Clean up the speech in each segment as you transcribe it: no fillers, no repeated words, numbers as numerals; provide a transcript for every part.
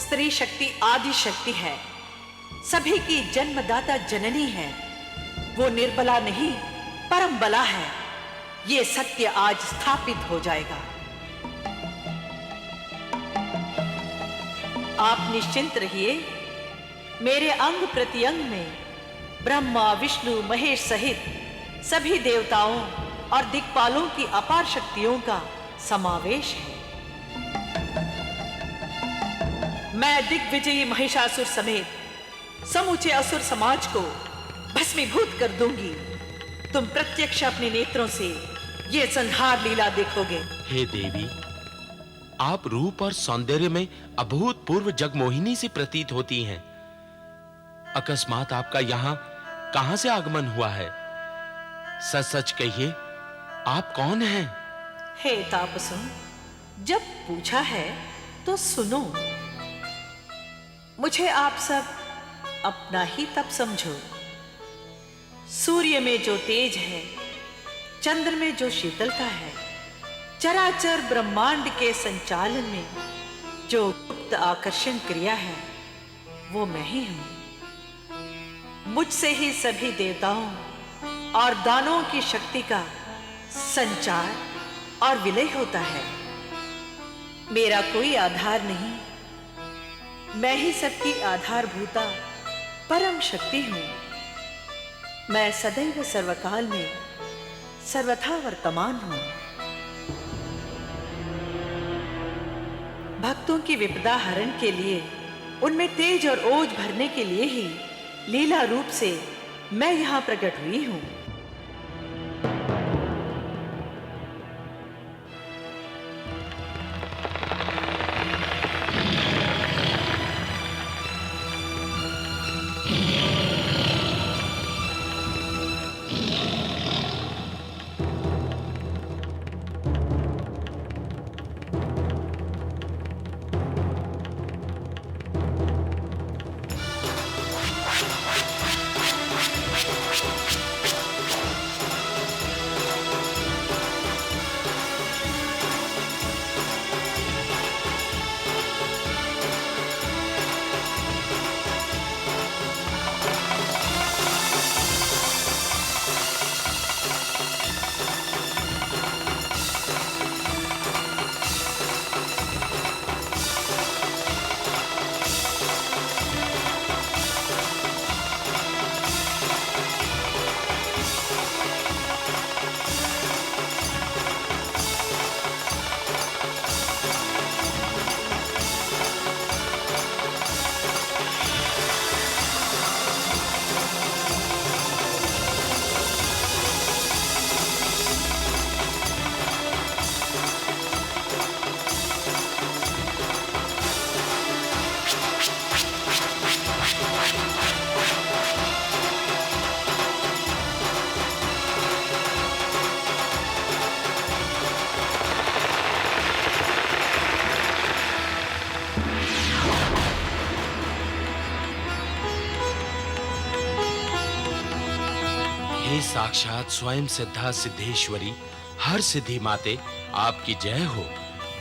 स्त्री शक्ति आदि शक्ति है, सभी की जन्मदाता जननी है। वो निर्बला नहीं परम बला है। ये सत्य आज स्थापित हो जाएगा। आप निश्चिंत रहिए। मेरे अंग प्रत्यंग में ब्रह्मा विष्णु महेश सहित सभी देवताओं और दिक्पालों की अपार शक्तियों का समावेश है। मैं दिग्विजयी महिषासुर समेत समूचे असुर समाज को भस्मीभूत कर दूंगी। तुम प्रत्यक्ष अपने नेत्रों से ये संहार लीला देखोगे। हे देवी, आप रूप और सौंदर्य में अभूतपूर्व जगमोहिनी सी प्रतीत होती हैं। अकस्मात आपका यहाँ कहां से आगमन हुआ है? सच सच कहिए, आप कौन हैं? हे तापसों, जब पूछा है तो सुनो। मुझे आप सब अपना ही तप समझो। सूर्य में जो तेज है, चंद्र में जो शीतलता है, चराचर ब्रह्मांड के संचालन में जो गुप्त आकर्षण क्रिया है, वो मैं ही हूं। मुझसे ही सभी देवताओं और दानों की शक्ति का संचार और विलय होता है। मेरा कोई आधार नहीं, मैं ही सबकी आधारभूता परम शक्ति हूं। मैं सदैव सर्वकाल में सर्वथा वर्तमान हूं। भक्तों की विपदा हरण के लिए, उनमें तेज और ओज भरने के लिए ही लीला रूप से मैं यहां प्रकट हुई हूं। हे साक्षात स्वयं सिद्धा सिद्धेश्वरी, हर सिद्धि माते, आपकी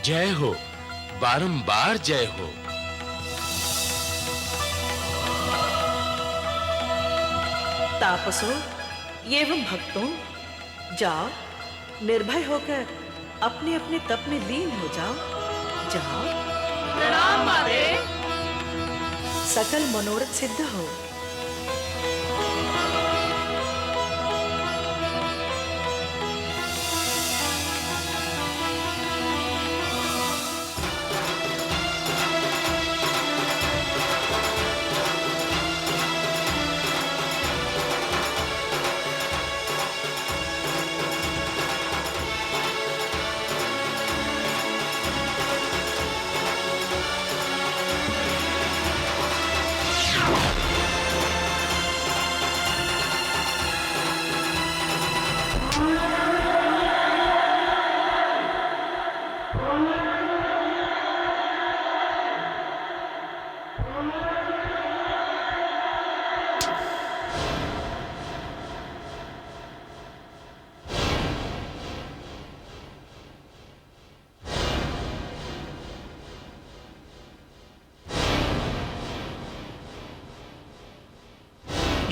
जय हो, बारंबार जय हो। तापसों एवं भक्तों, जाओ निर्भय होकर अपने अपने तप में लीन हो जाओ। जाओ। प्रणाम माते। सकल मनोरथ सिद्ध हो।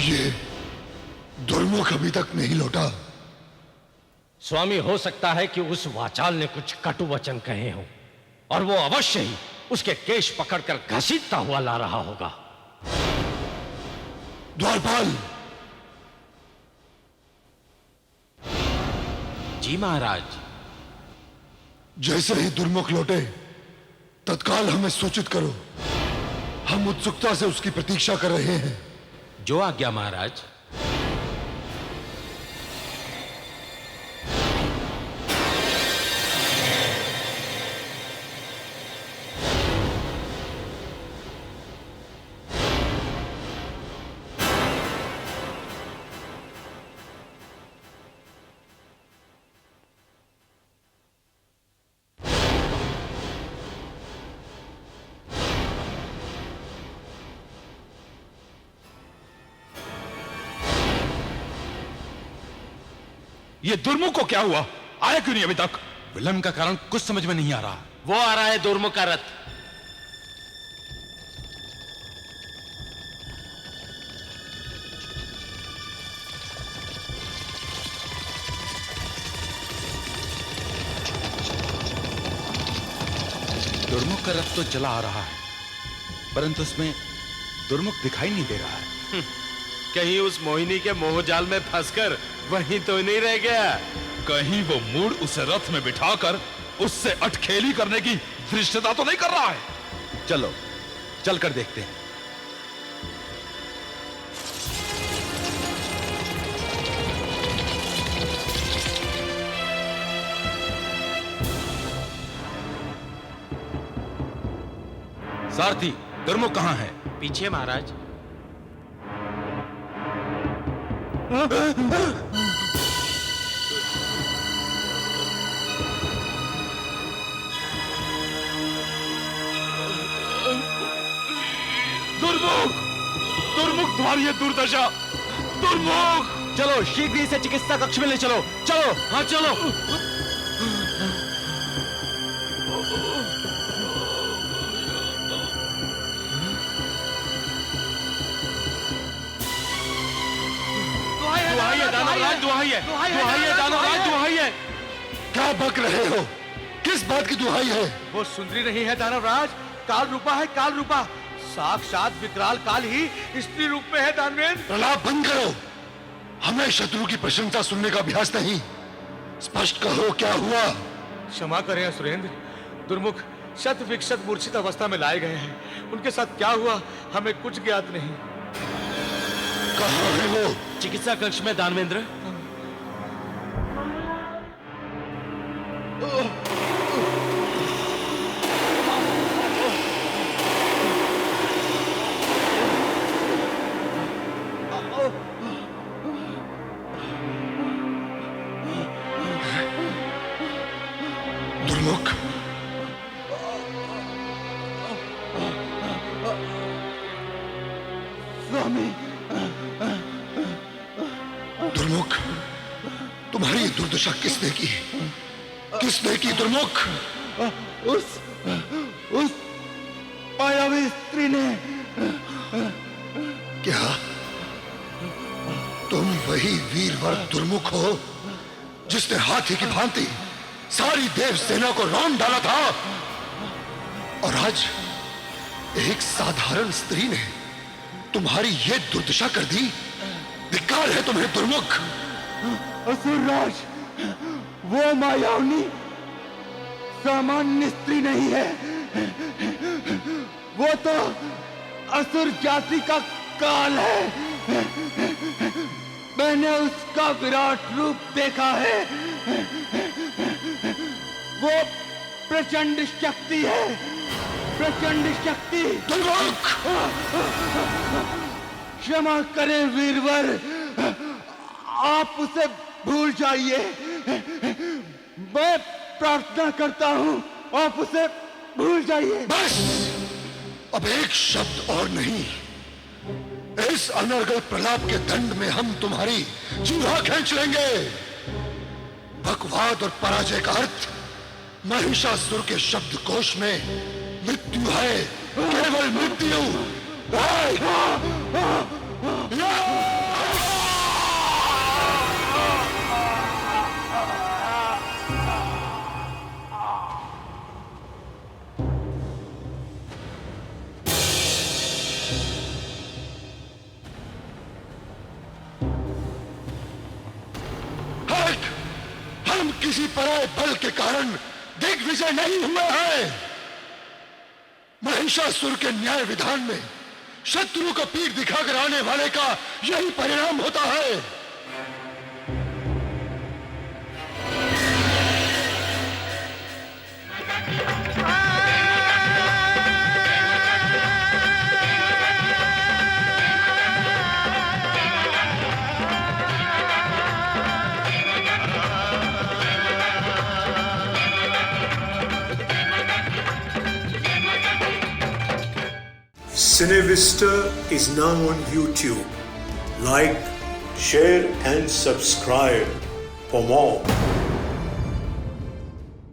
ये दुर्मुख अभी तक नहीं लौटा। स्वामी, हो सकता है कि उस वाचाल ने कुछ कटु वचन कहे हों और वो अवश्य ही उसके केश पकड़कर घसीटता हुआ ला रहा होगा। द्वारपाल। जी महाराज। जैसे ही दुर्मुख लौटे तत्काल हमें सूचित करो। हम उत्सुकता से उसकी प्रतीक्षा कर रहे हैं। जो आज्ञा महाराज। ये दुर्मुख को क्या हुआ? आया क्यों नहीं अभी तक? विलंब का कारण कुछ समझ में नहीं आ रहा। वो आ रहा है दुर्मुख का रथ। दुर्मुख का रथ तो चला आ रहा है, परंतु उसमें दुर्मुख दिखाई नहीं दे रहा है। कहीं उस मोहिनी के मोहजाल में फंसकर वहीं तो नहीं रह गया? कहीं वो मूड उसे रथ में बिठाकर उससे अटखेली करने की धृष्टता तो नहीं कर रहा है? चलो चलकर देखते हैं। सारथी, दुर्मुख कहां है? पीछे महाराज। दुर्मुख! दुर्मुख, तुम्हारी ये दुर्दशा! दुर्मुख! चलो शीघ्र ही से चिकित्सा कक्ष में ले चलो। चलो। हाँ चलो। दुहाई है दानवराज, दुहाई है, दुहाई है दानवराज, दुहाई है। क्या बक रहे हो? किस बात की दुहाई है? वो सुंदरी नहीं है दानवराज, काल रूपा है, काल रूपा। साक्षात विकराल काल ही स्त्री रूप में है दानवेंद्र। प्रलाप बंद करो। हमें शत्रु की प्रशंसा सुनने का अभ्यास नहीं। स्पष्ट कहो क्या हुआ? क्षमा करें सुरेंद्र, दुर्मुख शत विक्षत मूर्छित अवस्था में लाए गए हैं। उनके साथ क्या हुआ हमें कुछ ज्ञात नहीं। कहाँ है वो? चिकित्सा कक्ष में दानवेंद्र। दुर्मुख, स्वामी। दुर्मुख, तुम्हारी ये दुर्दशा किसने की? किसने की दुर्मुख? उस मायावी स्त्री ने। क्या तुम वही वीरवर दुर्मुख हो जिसने हाथी की भांति सारी देव सेना को रौंद डाला था? और आज एक साधारण स्त्री ने तुम्हारी ये दुर्दशा कर दी? धिक्कार है तुम्हें दुर्मुख। असुरराज, वो मायावनी सामान्य स्त्री नहीं है। वो तो असुर जाति का काल है। मैंने उसका विराट रूप देखा है। वो प्रचंड शक्ति है, प्रचंड शक्ति। दुर्मुख! क्षमा करें वीरवर, आप उसे भूल जाइए। मैं प्रार्थना करता हूं, आप उसे भूल जाइए। बस, अब एक शब्द और नहीं। इस अनर्गल प्रलाप के दंड में हम तुम्हारी जीवा खींच लेंगे। बकवाद और पराजय का अर्थ महिषासुर के शब्दकोश में मृत्यु है, केवल मृत्यु। हम किसी पराये बल के कारण दिग्विजय नहीं हुए हैं। महिषासुर के न्याय विधान में शत्रु को पीठ दिखाकर आने वाले का यही परिणाम होता है। Cinevista is now on YouTube. Like, share and subscribe for more.